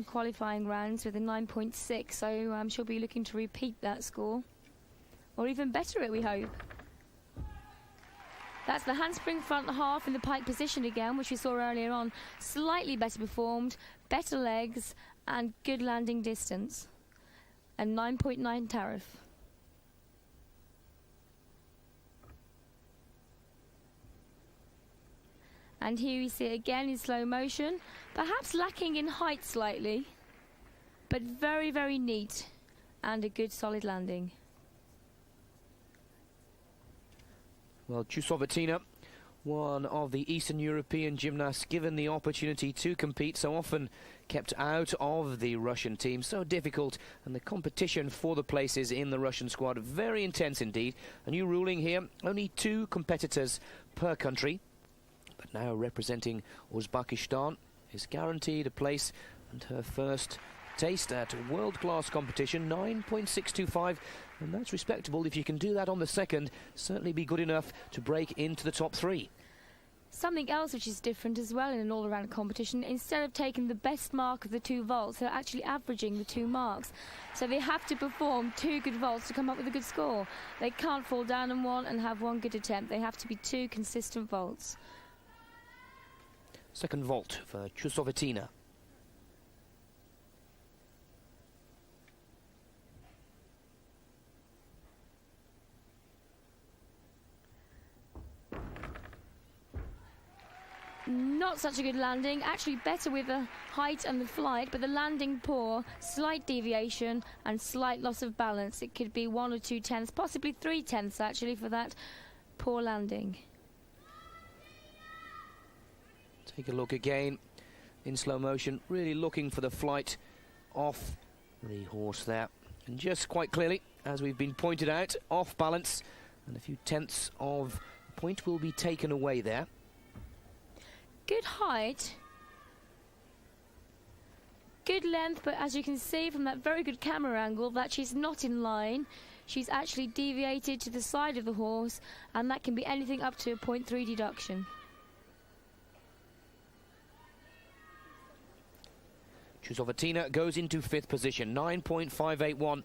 qualifying rounds with a 9.6, so she'll be looking to repeat that score, or even better it, we hope. That's the handspring front half in the pike position again, which we saw earlier on. Slightly better performed, better legs, and good landing distance. A 9.9 tariff. And here we see it again in slow motion, perhaps lacking in height slightly, but very, very neat and a good solid landing. Well, Chusovitina, one of the Eastern European gymnasts given the opportunity to compete, so often kept out of the Russian team, so difficult, and the competition for the places in the Russian squad very intense indeed. A new ruling here, only 2 competitors per country, but now representing Uzbekistan is guaranteed a place, and her first taste at world-class competition, 9.625, and that's respectable. If you can do that on the second, certainly be good enough to break into the top 3. Something else which is different as well in an all-around competition, instead of taking the best mark of the 2 vaults, they're actually averaging the 2 marks. So they have to perform 2 good vaults to come up with a good score. They can't fall down on one and have 1 good attempt. They have to be 2 consistent vaults. Second vault for Chusovitina. Not such a good landing, actually better with the height and the flight, but the landing poor, slight deviation and slight loss of balance. It could be 1 or 2 tenths, possibly 3 tenths actually, for that poor landing. Take a look again in slow motion, really looking for the flight off the horse there, and just quite clearly, as we've been pointed out, off balance, and a few tenths of point will be taken away there. Good height, good length, but as you can see from that very good camera angle that she's not in line. She's actually deviated to the side of the horse, and that can be anything up to a 0.3 deduction. Chusovitina goes into 5th position, 9.581